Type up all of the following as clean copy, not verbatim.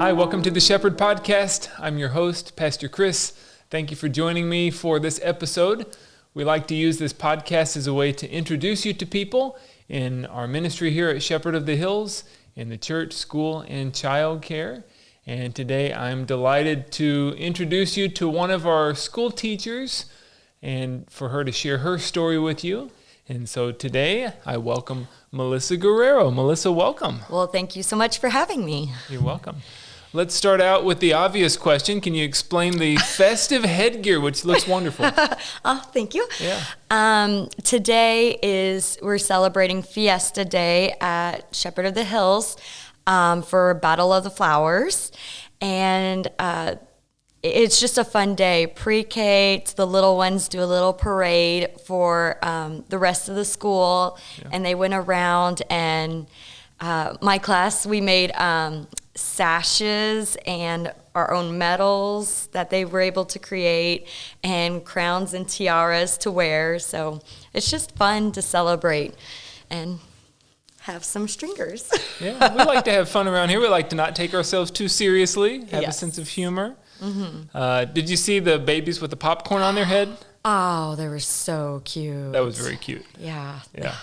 Hi, welcome to the Shepherd Podcast. I'm your host, Pastor Chris. Thank you for joining me for this episode. We like to use this podcast as a way to introduce you to people in our ministry here at Shepherd of the Hills, in the church, school, and child care. And today I'm delighted to introduce you to one of our school teachers and for her to share her story with you. And so today I welcome Melissa Guerrero. Melissa, welcome. Well, thank you so much for having me. You're welcome. Let's start out with the obvious question. Can you explain the festive headgear, which looks wonderful? Oh, thank you. Yeah. Today we're celebrating Fiesta Day at Shepherd of the Hills for Battle of the Flowers. And it's just a fun day. PreK, the little ones do a little parade for the rest of the school. Yeah. And they went around and my class, we made sashes and our own medals that they were able to create and crowns and tiaras to wear. So it's just fun to celebrate and have some stringers. Yeah, we like to have fun around here. We like to not take ourselves too seriously, have a sense of humor. Mm-hmm. Did you see the babies with the popcorn on their head? Oh, they were so cute. That was very cute. Yeah. Yeah.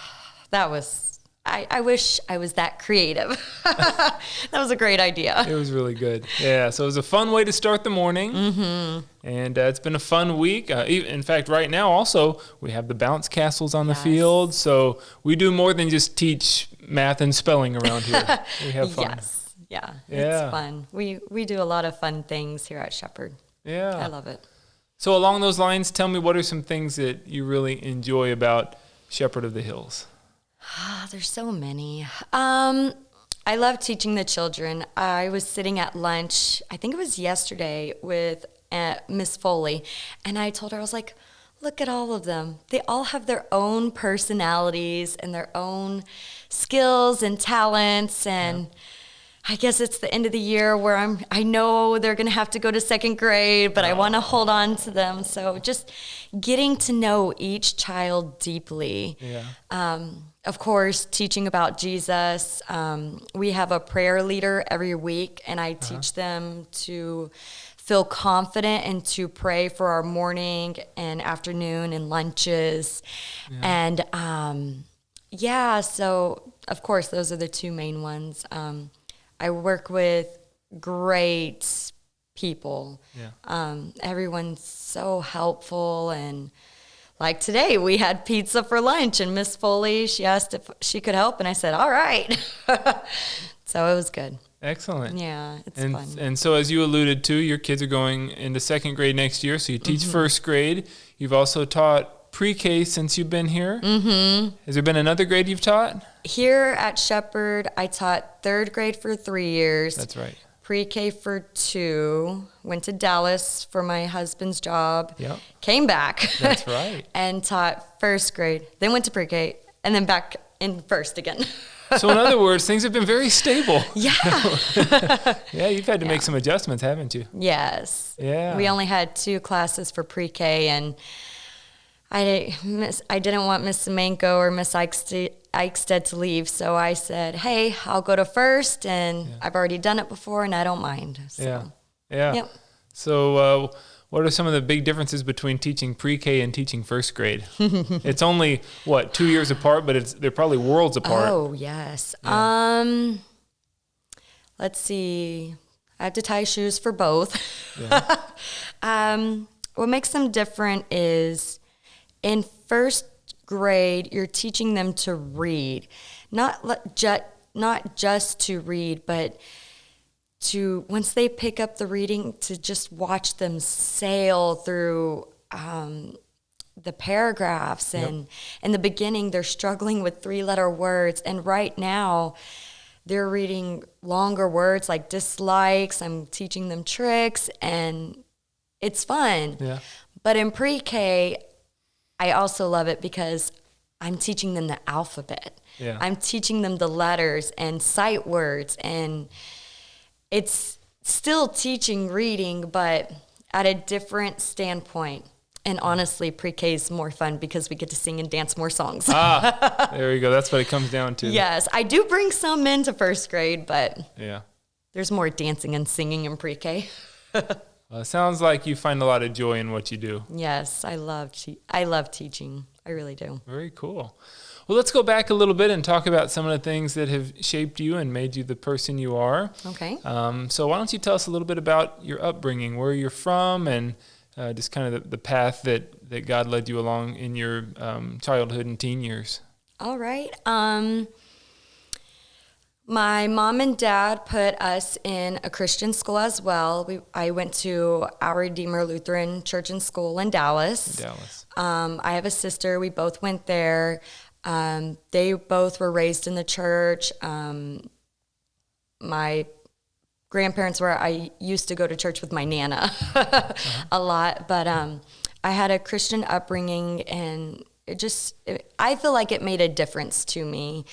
That was... I wish I was that creative. That was a great idea. It was really good. Yeah, so it was a fun way to start the morning. Mm-hmm. And it's been a fun week. In fact, right now also, we have the bounce castles on the field. So we do more than just teach math and spelling around here. We have fun. Yes. Yeah, it's fun. We do a lot of fun things here at Shepherd. Yeah. I love it. So along those lines, tell me, what are some things that you really enjoy about Shepherd of the Hills? There's so many. I love teaching the children. I was sitting at lunch, I think it was yesterday, with Miss Foley, and I told her, I was like, look at all of them. They all have their own personalities and their own skills and talents, and I guess it's the end of the year where I know they're going to have to go to second grade, but I want to hold on to them. So just getting to know each child deeply. Yeah. Of course, teaching about Jesus. We have a prayer leader every week, and I teach them to feel confident and to pray for our morning and afternoon and lunches. Yeah. And so of course, those are the two main ones. I work with great people. Yeah. Everyone's so helpful, and like today, we had pizza for lunch, and Miss Foley, she asked if she could help, and I said, all right. So it was good. Excellent. Yeah, it's fun. And so as you alluded to, your kids are going into second grade next year, so you teach first grade. You've also taught PreK since you've been here. Mm-hmm. Has there been another grade you've taught? Here at Shepherd, I taught third grade for 3 years. That's right. PreK for 2, went to Dallas for my husband's job, came back. That's right. And taught first grade, then went to PreK, and then back in first again. So in other words, things have been very stable. Yeah. Yeah, you've had to make some adjustments, haven't you? Yes. Yeah. We only had 2 classes for PreK, and I didn't want Miss Semenko or Miss Eichstead to leave, so I said, hey, I'll go to first, and I've already done it before, and I don't mind. So. Yeah. Yep. So what are some of the big differences between teaching PreK and teaching first grade? It's only, 2 years apart, but they're probably worlds apart. Oh, yes. Yeah. Let's see. I have to tie shoes for both. Yeah. What makes them different is in first grade, you're teaching them to read, not just to read, but to, once they pick up the reading, to just watch them sail through the paragraphs. And in the beginning, they're struggling with 3-letter words, and right now they're reading longer words like dislikes. I'm teaching them tricks, and it's fun. Yeah. But in PreK, I also love it because I'm teaching them the alphabet. Yeah. I'm teaching them the letters and sight words, and it's still teaching reading, but at a different standpoint. And honestly, PreK is more fun because we get to sing and dance more songs. There you go. That's what it comes down to. Yes. I do bring some into first grade, but yeah. There's more dancing and singing in pre-K. Well, it sounds like you find a lot of joy in what you do. Yes, I love teaching. I really do. Very cool. Well, let's go back a little bit and talk about some of the things that have shaped you and made you the person you are. Okay. So why don't you tell us a little bit about your upbringing, where you're from, and just kind of the path that God led you along in your childhood and teen years. All right. My mom and dad put us in a Christian school as well. I went to Our Redeemer Lutheran Church and School in Dallas. I have a sister. We both went there. They both were raised in the church. My grandparents were, I used to go to church with my Nana a lot, but I had a Christian upbringing, and I feel like it made a difference to me.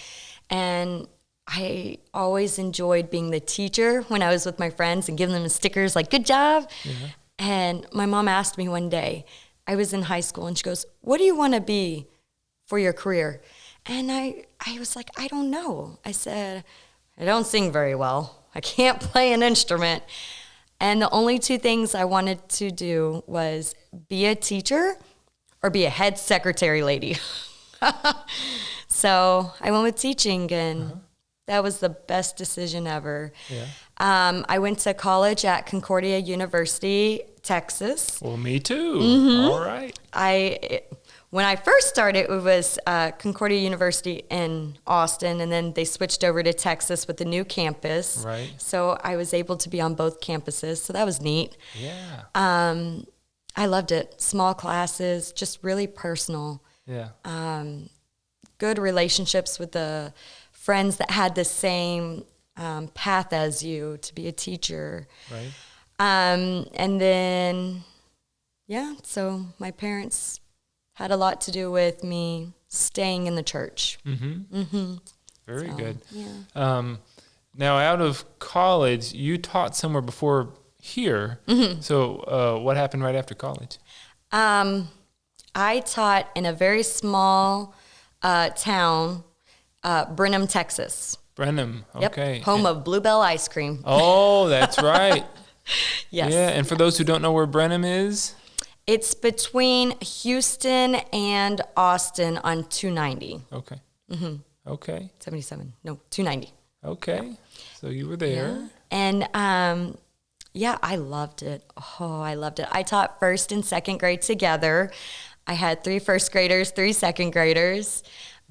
And I always enjoyed being the teacher when I was with my friends and giving them stickers like, good job. Mm-hmm. And my mom asked me one day, I was in high school, and she goes, what do you want to be for your career? And I was like, I don't know. I said, I don't sing very well. I can't play an instrument. And the only two things I wanted to do was be a teacher or be a head secretary lady. So I went with teaching, and that was the best decision ever. Yeah. I went to college at Concordia University, Texas. Well, me too. Mm-hmm. All right. When I first started, it was Concordia University in Austin, and then they switched over to Texas with the new campus. Right. So I was able to be on both campuses, so that was neat. Yeah. I loved it. Small classes, just really personal. Yeah. Good relationships with the friends that had the same path as you to be a teacher. Right. And then, so my parents had a lot to do with me staying in the church. Mm-hmm. Mm-hmm. Very good. Yeah. Now, out of college, you taught somewhere before here. Mm-hmm. So what happened right after college? I taught in a very small town, Brenham, Texas. Brenham, okay. Yep, home of Bluebell ice cream. Oh, that's right. Yes. Yeah, and for those who don't know where Brenham is? It's between Houston and Austin on 290. Okay. Mm-hmm. Okay. 77. No, 290. Okay. So you were there. Yeah. And, I loved it. Oh, I loved it. I taught first and second grade together. I had 3 first graders, 3 second graders.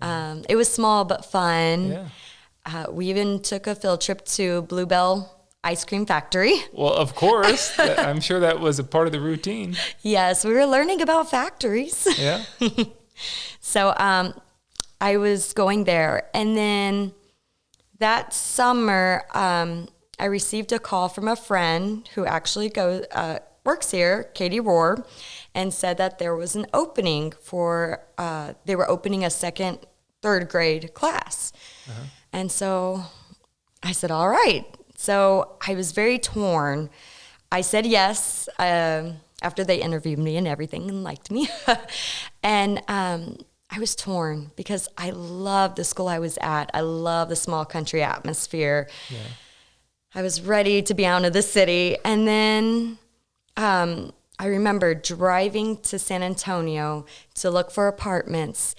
It was small but fun. Yeah. We even took a field trip to Bluebell Ice Cream Factory. Well, of course. I'm sure that was a part of the routine. Yes, we were learning about factories. Yeah. So I was going there. And then that summer, I received a call from a friend who actually works here, Katie Rohr, and said that there was an opening for, they were opening a second, third grade class. Uh-huh. And so I said, all right. So I was very torn. I said yes after they interviewed me and everything and liked me. And I was torn because I love the school I was at. I love the small country atmosphere. Yeah. I was ready to be out of the city. And then I remember driving to San Antonio to look for apartments.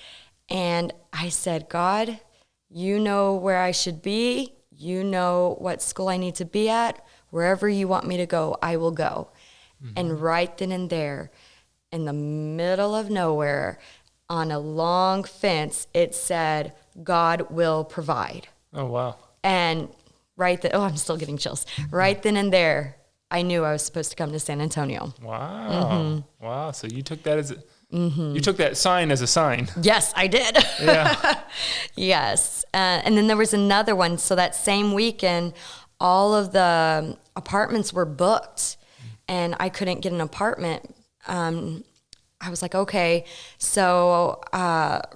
And I said, God, you know where I should be. You know what school I need to be at. Wherever you want me to go, I will go. Mm-hmm. And right then and there, in the middle of nowhere, on a long fence, it said, God will provide. Oh, wow. And I'm still getting chills. Right then and there, I knew I was supposed to come to San Antonio. Wow. Mm-hmm. Wow. So you took that you took that sign as a sign. Yes, I did. Yeah. Yes. And then there was another one. So that same weekend, all of the apartments were booked and I couldn't get an apartment. I was like, okay. So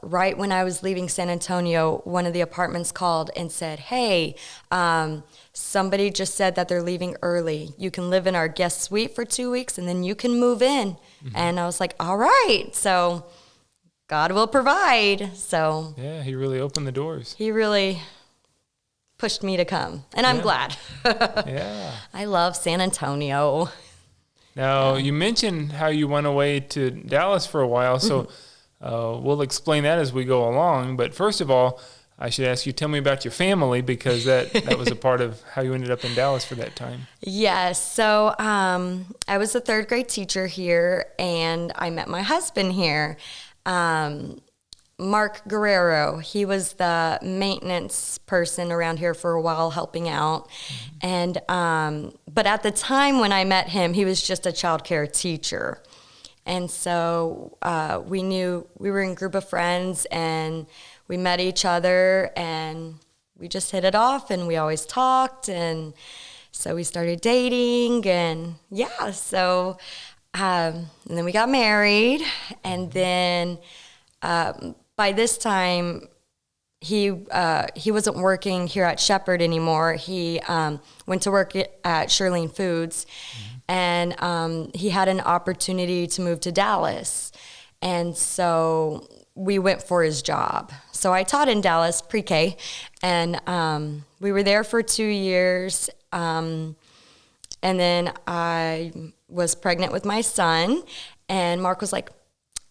right when I was leaving San Antonio, one of the apartments called and said, hey, somebody just said that they're leaving early. You can live in our guest suite for 2 weeks and then you can move in. Mm-hmm. And I was like, all right. So God will provide. So yeah, he really opened the doors. He really pushed me to come, and I'm glad. Yeah. I love San Antonio. Now, you mentioned how you went away to Dallas for a while, so we'll explain that as we go along. But first of all, I should ask you, tell me about your family, because that was a part of how you ended up in Dallas for that time. Yes. So I was a third grade teacher here, and I met my husband here, Mark Guerrero. He was the maintenance person around here for a while, helping out. And but at the time when I met him, he was just a child care teacher. And so we knew we were in a group of friends, and we met each other, and we just hit it off, and we always talked, and so we started dating, and so and then we got married, and then by this time he wasn't working here at Shepherd anymore. He went to work at Shirlene Foods, and he had an opportunity to move to Dallas, and so we went for his job. So I taught in Dallas, PreK, and we were there for 2 years. And then I was pregnant with my son, and Mark was like,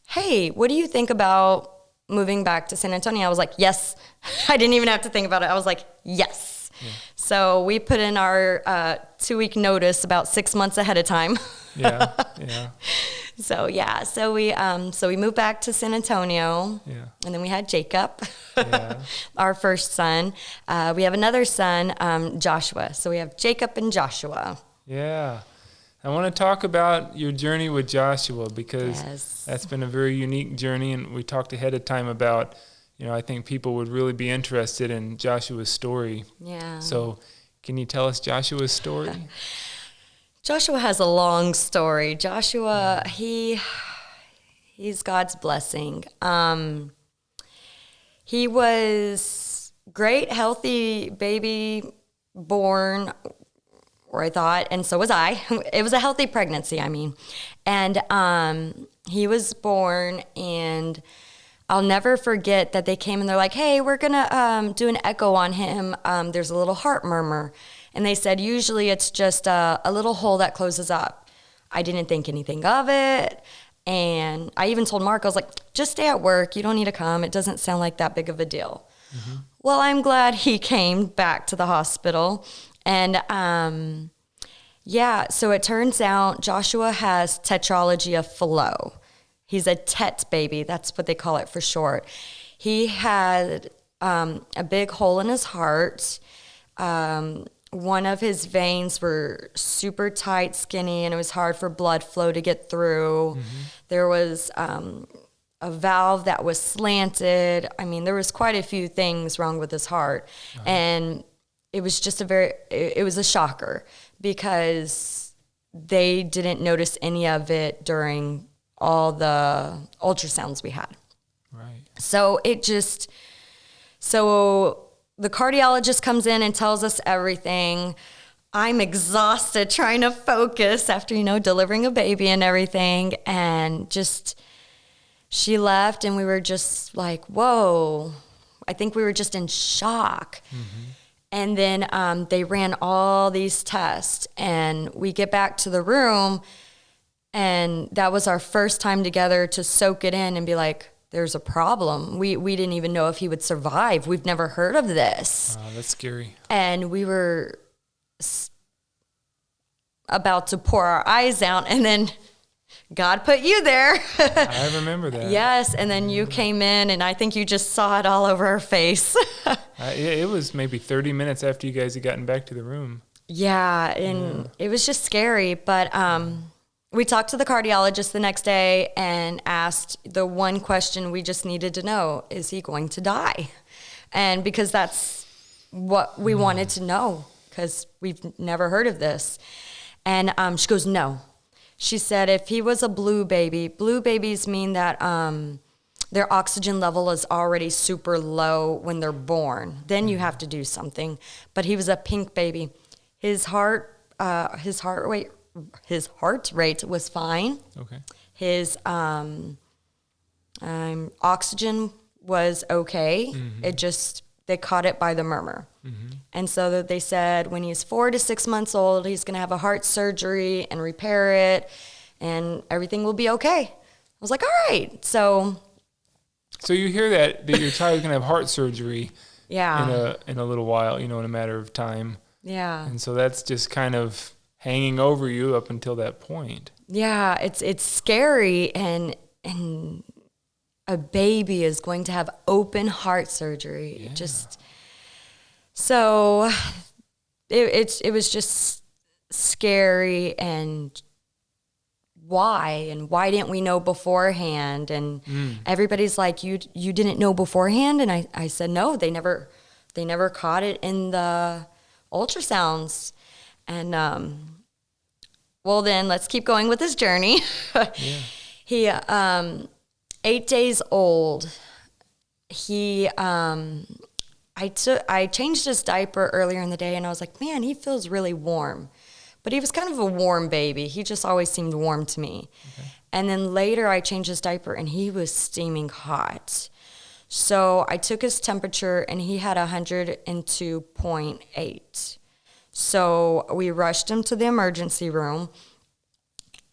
hey, what do you think about moving back to San Antonio? I was like, yes. I didn't even have to think about it. I was like, yes. Yeah. So we put in our 2-week notice about 6 months ahead of time. Yeah. So we moved back to San Antonio, and then we had Jacob, our first son. We have another son, Joshua. So we have Jacob and Joshua. Yeah. I want to talk about your journey with Joshua, because that's been a very unique journey, and we talked ahead of time about, I think people would really be interested in Joshua's story. Yeah. So can you tell us Joshua's story? Joshua has a long story. Joshua, he's God's blessing. He was great, healthy baby born, or I thought, and so was I. It was a healthy pregnancy, I mean. And he was born, and I'll never forget that they came and they're like, hey, we're going to do an echo on him. There's a little heart murmur. And they said, usually it's just a little hole that closes up. I didn't think anything of it. And I even told Mark, I was like, just stay at work. You don't need to come. It doesn't sound like that big of a deal. Mm-hmm. Well, I'm glad he came back to the hospital. And so it turns out Joshua has tetralogy of Fallot. He's a TET baby. That's what they call it for short. He had a big hole in his heart. One of his veins were super tight, skinny, and it was hard for blood flow to get through. Mm-hmm. There was a valve that was slanted. I mean, there was quite a few things wrong with his heart. Uh-huh. And it was just it was a shocker, because they didn't notice any of it during all the ultrasounds we had. Right. So the cardiologist comes in and tells us everything. I'm exhausted trying to focus after, delivering a baby and everything. And she left, and we were just like, whoa. I think we were just in shock. Mm-hmm. And then they ran all these tests, and we get back to the room, and that was our first time together to soak it in and be like, there's a problem. We didn't even know if he would survive. We've never heard of this. Oh, that's scary. And we were about to pour our eyes out, and then God put you there. I remember that. Yes, and then you came in, and I think you just saw it all over our face. It was maybe 30 minutes after you guys had gotten back to the room. Yeah, and it was just scary, but we talked to the cardiologist the next day and asked the one question we just needed to know: is he going to die? And because that's what we wanted to know, because we've never heard of this. And she goes, no. She said if he was a blue babies mean that their oxygen level is already super low when they're born. Then you have to do something. But he was a pink baby. His heart rate was fine. Okay. His oxygen was okay. Mm-hmm. It just they caught it by the murmur. And so that they said when he's 4 to 6 months old, he's going to have a heart surgery and repair it, and everything will be okay. I was like, all right. So you hear that your child's going to have heart surgery yeah. in a little while, in a matter of time. Yeah. And so that's just kind of hanging over you up until that point. Yeah, it's scary, and a baby is going to have open heart surgery. Yeah. So it was just scary, and why didn't we know beforehand? And everybody's like, you didn't know beforehand? And I said, no, they never caught it in the ultrasounds. And well, then let's keep going with this journey. He 8 days old. I changed his diaper earlier in the day, and I was like, man, he feels really warm. But he was kind of a warm baby. He just always seemed warm to me. Okay. And then later I changed his diaper, and he was steaming hot. So I took his temperature, and he had 102.8. So we rushed him to the emergency room,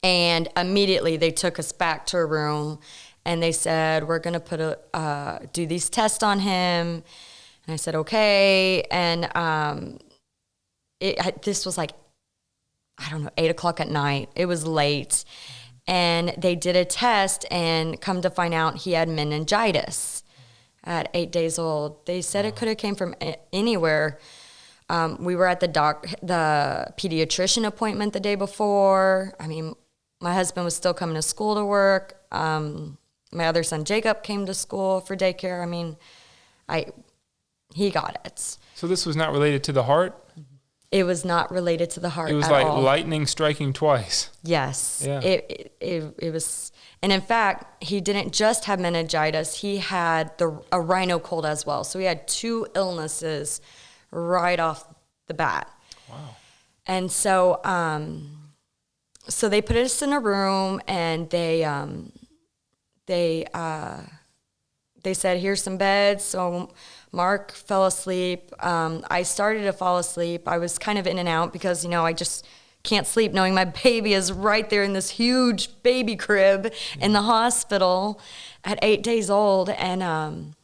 and immediately they took us back to a room, and they said, we're going to do these tests on him. And I said, okay. And this was like, 8 o'clock at night. It was late. And they did a test, and come to find out he had meningitis at 8 days old. They said it could have came from anywhere. We were at the pediatrician appointment the day before. I mean, my husband was still coming to school to work. My other son, Jacob, came to school for daycare. I mean, he got it. So this was not related to the heart? It was not related to the heart at all. It was like lightning striking twice. Yes. Yeah. It was, and in fact, he didn't just have meningitis. He had a rhino cold as well. So he had 2 illnesses right off the bat. Wow. And so, so they put us in a room, and they said, here's some beds. So Mark fell asleep. I started to fall asleep. I was kind of in and out because, I just can't sleep knowing my baby is right there in this huge baby crib in the hospital at 8 days old. And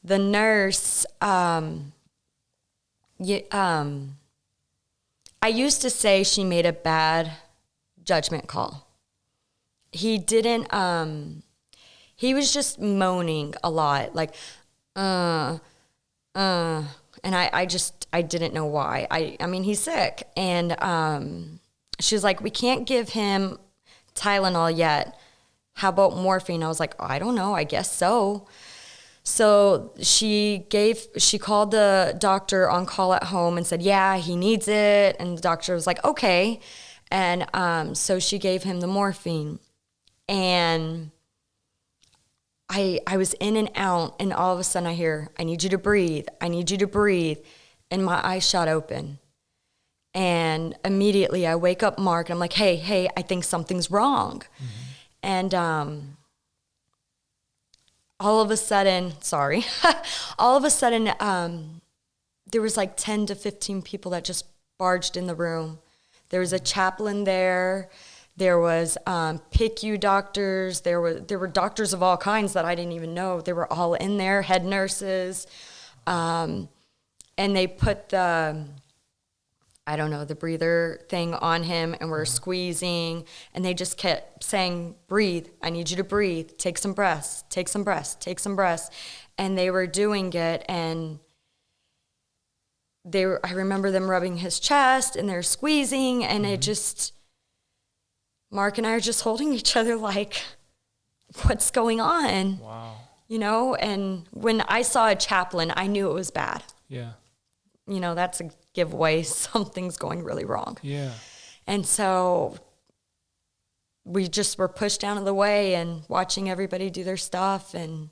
the nurse, I used to say she made a bad judgment call. He didn't, he was just moaning a lot, like, and I didn't know why. I mean, he's sick. And she was like, we can't give him Tylenol yet. How about morphine? I was like, I don't know, I guess so. So she called the doctor on call at home and said, yeah, he needs it. And the doctor was like, okay. And so she gave him the morphine. And I was in and out, and all of a sudden I hear, I need you to breathe. I need you to breathe. And my eyes shot open. And immediately I wake up Mark, and I'm like, hey, I think something's wrong. Mm-hmm. And all of a sudden, there was like 10 to 15 people that just barged in the room. There was a chaplain there. There was PICU doctors. There were doctors of all kinds that I didn't even know. They were all in there, head nurses. And they put the breather thing on him, and were squeezing. And they just kept saying, breathe. I need you to breathe. Take some breaths. Take some breaths. Take some breaths. And they were doing it. And I remember them rubbing his chest, and they're squeezing. And it just... Mark and I are just holding each other like, what's going on? Wow. And when I saw a chaplain, I knew it was bad. Yeah. That's a giveaway. Something's going really wrong. Yeah. And so we just were pushed out of the way and watching everybody do their stuff. And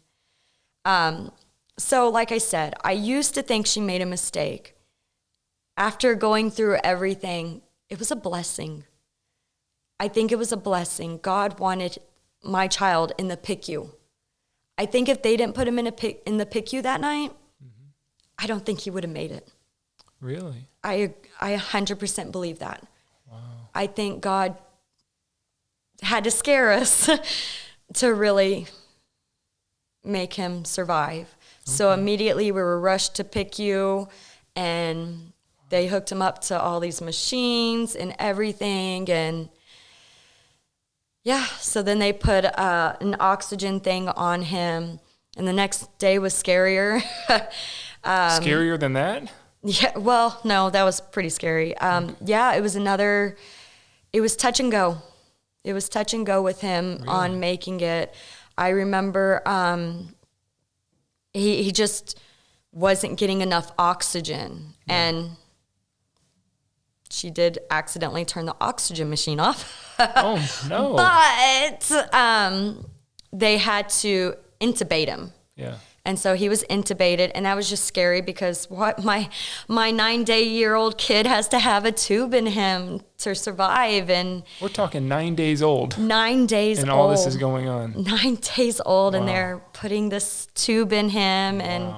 so like I said, I used to think she made a mistake. After going through everything, it was a blessing. I think it was a blessing. God wanted my child in the PICU. I think if they didn't put him in the PICU that night, I don't think he would have made it. Really? I 100% believe that. Wow. I think God had to scare us to really make him survive. Okay. So immediately we were rushed to PICU, and they hooked him up to all these machines and everything. And yeah, so then they put an oxygen thing on him, and the next day was scarier. Scarier than that? Yeah, well, no, that was pretty scary. Yeah, it was touch and go. It was touch and go with him really? On making it. I remember he just wasn't getting enough oxygen, and she did accidentally turn the oxygen machine off. Oh, no. But they had to intubate him. Yeah. And so he was intubated, and that was just scary because my 9-day-old kid has to have a tube in him to survive. And we're talking 9 days old. 9 days old. And all this is going on. 9 days old, wow. And they're putting this tube in him, and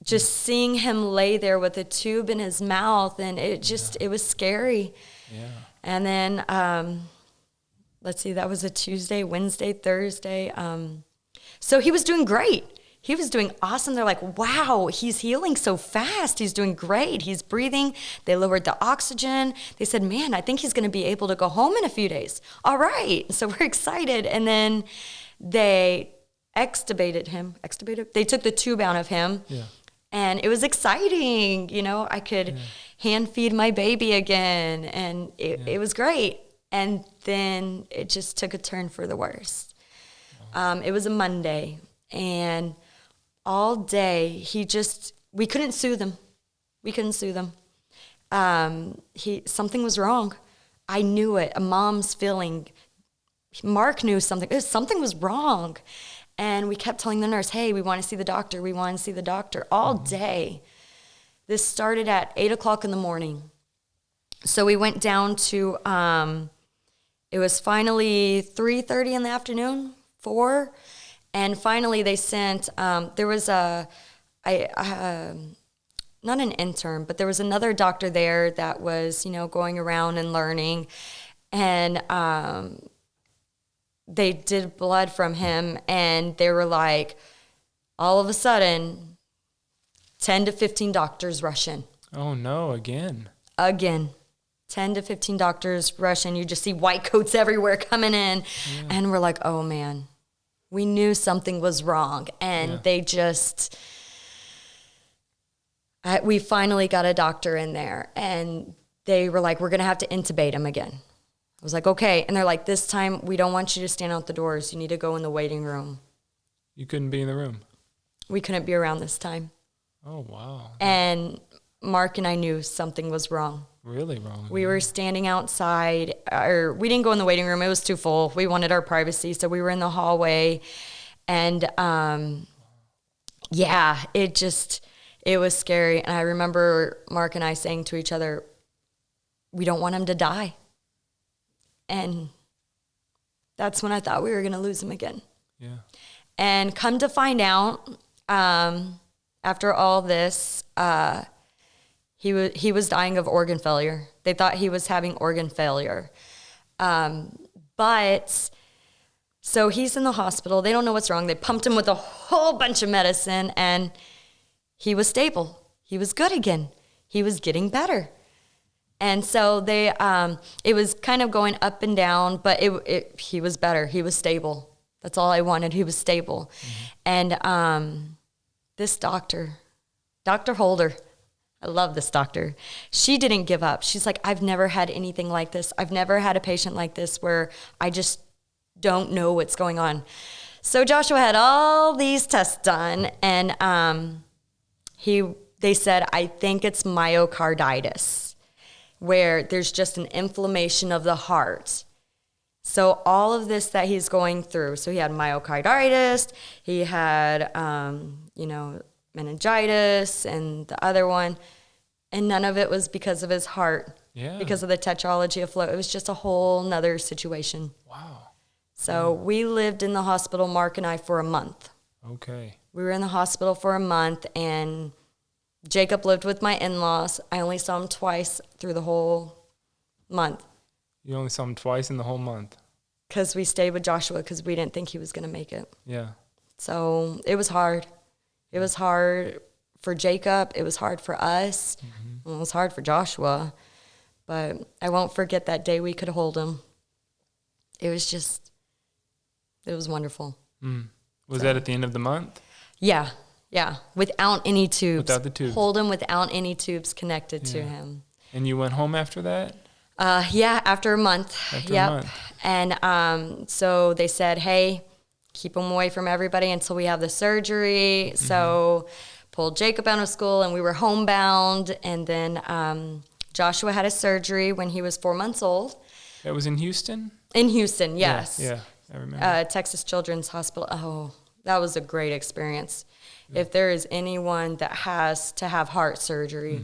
just seeing him lay there with a tube in his mouth, and it was scary. Yeah. And then, let's see, that was a Tuesday, Wednesday, Thursday. So he was doing great. He was doing awesome. They're like, wow, he's healing so fast. He's doing great. He's breathing. They lowered the oxygen. They said, man, I think he's going to be able to go home in a few days. All right. So we're excited. And then they extubated him. They took the tube out of him. Yeah. And it was exciting. You know, I could hand feed my baby again. And it was great. And then it just took a turn for the worse. It was a Monday. And all day, we couldn't soothe him. Something was wrong. I knew it. A mom's feeling. Mark knew something. Something was wrong. And we kept telling the nurse, hey, we want to see the doctor. All day. This started at 8 o'clock in the morning. So we went down to, it was finally 3:30 in the afternoon, 4. And finally, they sent, there was not an intern, but there was another doctor there that was, going around and learning. And they did blood from him, and they were like, all of a sudden, 10 to 15 doctors rush in. Oh, no, again. 10 to 15 doctors rush in. You just see white coats everywhere coming in. Yeah. And we're like, oh, man. We knew something was wrong, and they just, we finally got a doctor in there, and they were like, we're going to have to intubate him again. I was like, okay. And they're like, this time, we don't want you to stand out the doors. You need to go in the waiting room. You couldn't be in the room? We couldn't be around this time. Oh, wow. And Mark and I knew something was wrong. Really wrong. We were standing outside, or we didn't go in the waiting room. It was too full. We wanted our privacy, so we were in the hallway. And, it was scary. And I remember Mark and I saying to each other, we don't want him to die. And that's when I thought we were going to lose him again. Yeah. And come to find out, after all this, he was dying of organ failure. They thought he was having organ failure. But so he's in the hospital. They don't know what's wrong. They pumped him with a whole bunch of medicine, and he was stable. He was good again. He was getting better. And so they, it was kind of going up and down, but he was better. He was stable. That's all I wanted. He was stable. Mm-hmm. And this doctor, Dr. Holder, I love this doctor. She didn't give up. She's like, I've never had anything like this. I've never had a patient like this where I just don't know what's going on. So Joshua had all these tests done, and they said, I think it's myocarditis, where there's just an inflammation of the heart. So all of this that he's going through, so he had myocarditis, he had, meningitis, and the other one, and none of it was because of his heart, because of the tetralogy of flow. It was just a whole nother situation. Wow. So we lived in the hospital, Mark and I, for a month. Okay. We were in the hospital for a month, and Jacob lived with my in-laws. I only saw him twice through the whole month. You only saw him twice in the whole month? Because we stayed with Joshua because we didn't think he was going to make it. Yeah. So it was hard. It was hard for Jacob. It was hard for us. Mm-hmm. It was hard for Joshua. But I won't forget that day we could hold him. It was wonderful. Was that at the end of the month? Yeah. Without any tubes. Without the tubes. Hold him without any tubes connected to him. And you went home after that? After a month. After a month. And so they said, hey, keep him away from everybody until we have the surgery. Mm-hmm. So pulled Jacob out of school, and we were homebound. And then Joshua had a surgery when he was 4 months old. That was in Houston? In Houston, yes. Yeah, I remember. Texas Children's Hospital. Oh, that was a great experience. Yeah. If there is anyone that has to have heart surgery,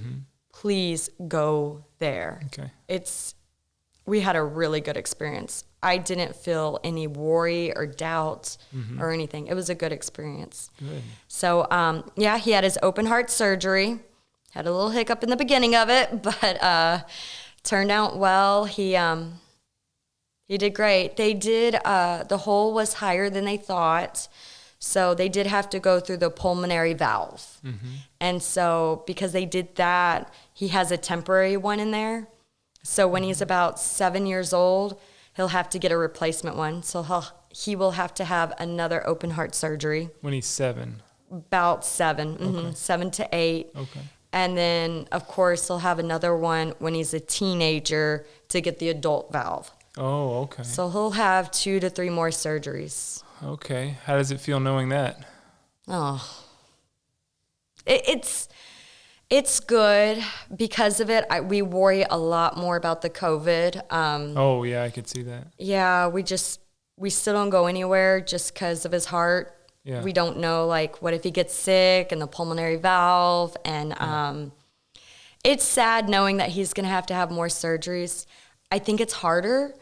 please go there. Okay. We had a really good experience. I didn't feel any worry or doubt or anything. It was a good experience. Good. So, he had his open heart surgery. Had a little hiccup in the beginning of it, but turned out well. He did great. They did, the hole was higher than they thought. So they did have to go through the pulmonary valve. Mm-hmm. And so because they did that, he has a temporary one in there. So when he's about 7 years old, he'll have to get a replacement one. So he will have to have another open heart surgery. When he's 7? About 7, okay. 7 to 8. Okay. And then, of course, he'll have another one when he's a teenager to get the adult valve. Oh, okay. So he'll have 2 to 3 more surgeries. Okay. How does it feel knowing that? Oh, it's good because of it. We worry a lot more about the COVID. Oh, yeah, I could see that. Yeah, we still don't go anywhere just because of his heart. Yeah. We don't know, what if he gets sick and the pulmonary valve. And it's sad knowing that he's going to have more surgeries. I think it's harder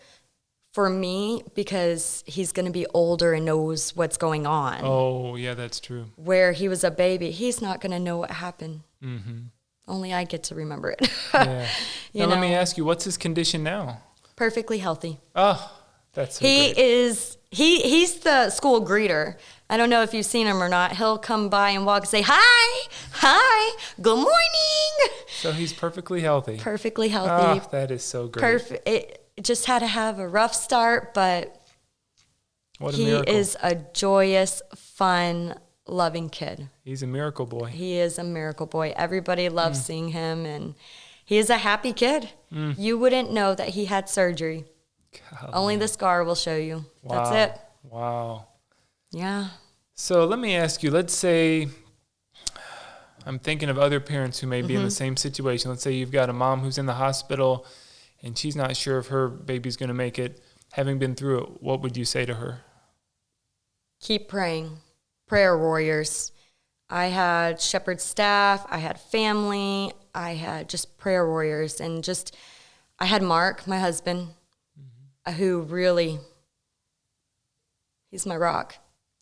for me because he's going to be older and knows what's going on. Oh, yeah, that's true. Where he was a baby, he's not going to know what happened. Mm-hmm. Only I get to remember it. Yeah. Now, let me ask you, what's his condition now? Perfectly healthy. Oh, that's so great. He's the school greeter. I don't know if you've seen him or not. He'll come by and walk and say, hi, good morning. So he's perfectly healthy. Perfectly healthy. Oh, that is so great. Perfect. It just had to have a rough start, but what a miracle. He is a joyous, fun, loving kid. He's a miracle boy. He is a miracle boy. Everybody loves seeing him, and he is a happy kid. You wouldn't know that he had surgery. Golly. Only the scar will show you. Wow. That's it. Wow. Yeah. So let me ask you, let's say, I'm thinking of other parents who may be in the same situation. Let's say you've got a mom who's in the hospital and she's not sure if her baby's going to make it. Having been through it, what would you say to her? Keep praying. Prayer warriors. I had shepherd staff. I had family. I had just prayer warriors. And I had Mark, my husband, who really, he's my rock.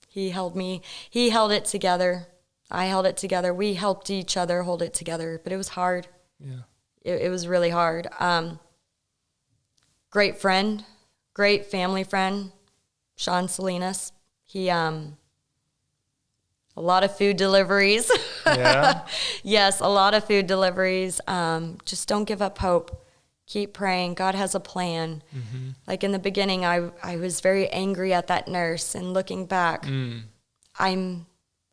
He held me. He held it together. I held it together. We helped each other hold it together. But it was hard. Yeah. It was really hard. Great friend. Great family friend. Sean Salinas. He, a lot of food deliveries. Yeah. Yes, a lot of food deliveries. Just don't give up hope. Keep praying. God has a plan. Mm-hmm. Like in the beginning, I was very angry at that nurse, and looking back, I'm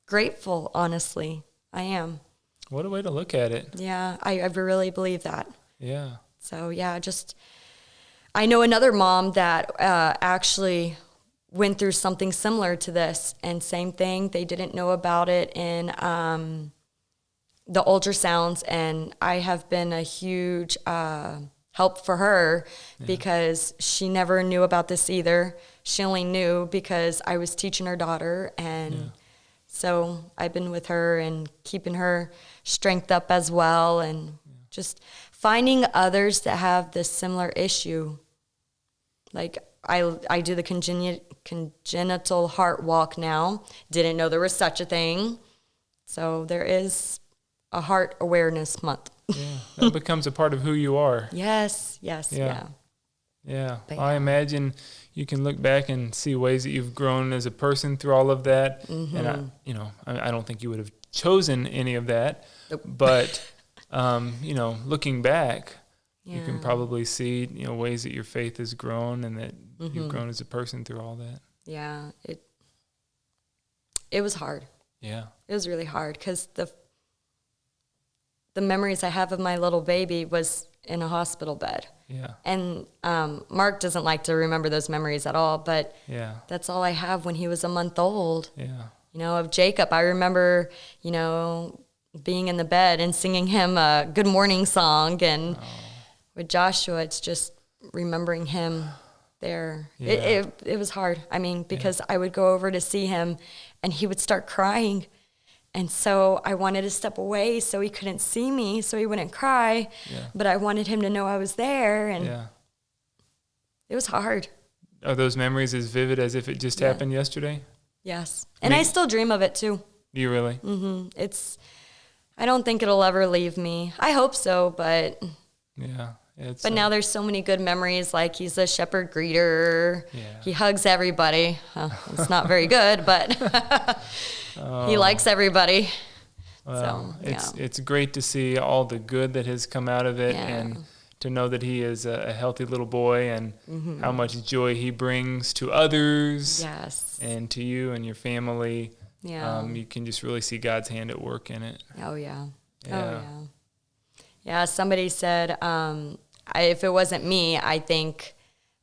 grateful, honestly. I am. What a way to look at it. Yeah, I really believe that. Yeah. So, yeah, I know another mom that actually went through something similar to this, and same thing. They didn't know about it in the ultrasounds, and I have been a huge help for her because she never knew about this either. She only knew because I was teaching her daughter, and so I've been with her and keeping her strength up as well, and just finding others that have this similar issue. Like I do the congenital heart walk now. Didn't know there was such a thing. So there is a Heart Awareness Month. Yeah, that becomes a part of who you are. Yes, Yeah. But Well, I imagine you can look back and see ways that you've grown as a person through all of that. And I don't think you would have chosen any of that. Nope. But looking back, you can probably see ways that your faith has grown and that you've grown as a person through all that. Yeah, it was hard. Yeah, it was really hard because the memories I have of my little baby was in a hospital bed. Yeah. And Mark doesn't like to remember those memories at all, but that's all I have when he was a month old. Yeah. Of Jacob, I remember, being in the bed and singing him a good morning song. And with Joshua, it's just remembering him there. Yeah. It was hard. I mean, because I would go over to see him and he would start crying. And so I wanted to step away so he couldn't see me, so he wouldn't cry. Yeah. But I wanted him to know I was there, and it was hard. Are those memories as vivid as if it just happened yesterday? Yes. And I still dream of it, too. Do you really? Mm-hmm. I don't think it'll ever leave me. I hope so, but... Yeah. But now there's so many good memories, like he's a shepherd greeter. Yeah. He hugs everybody. It's not very good, but... He likes everybody. Well, so, it's great to see all the good that has come out of it and to know that he is a healthy little boy and how much joy he brings to others and to you and your family. Yeah. You can just really see God's hand at work in it. Oh, yeah. Yeah. Oh, yeah. Yeah, somebody said, if it wasn't me, I think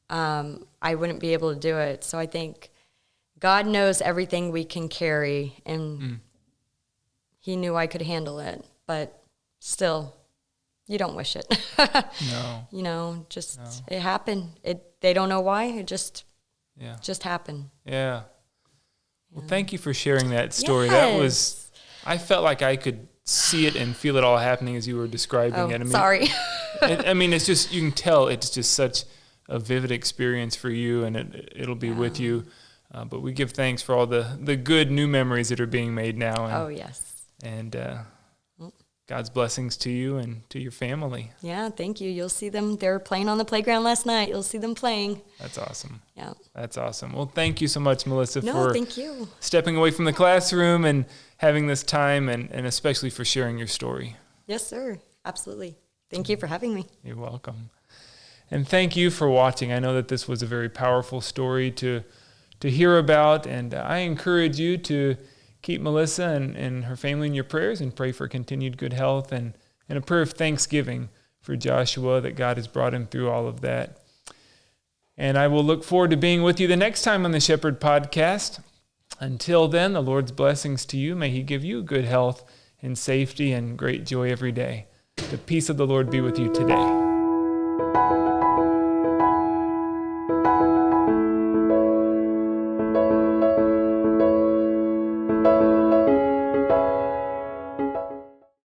I wouldn't be able to do it. So I think God knows everything we can carry, and he knew I could handle it, but still, you don't wish it. No. It happened. They don't know why. It just happened. Yeah. Well, thank you for sharing that story. Yes. I felt like I could see it and feel it all happening as you were describing it. I mean, sorry. It's just, you can tell it's just such a vivid experience for you, and it'll be with you. But we give thanks for all the good new memories that are being made now. And, And God's blessings to you and to your family. Yeah, thank you. You'll see them. They were playing on the playground last night. You'll see them playing. That's awesome. Yeah. That's awesome. Well, thank you so much, Melissa, for thank you. Stepping away from the classroom and having this time, and especially for sharing your story. Yes, sir. Absolutely. Thank you for having me. You're welcome. And thank you for watching. I know that this was a very powerful story to hear about, and I encourage you to keep Melissa and her family in your prayers and pray for continued good health and a prayer of thanksgiving for Joshua, that God has brought him through all of that. And I will look forward to being with you the next time on the Shepherd Podcast. Until then, the Lord's blessings to you. May he give you good health and safety and great joy every day. The peace of the Lord be with you today.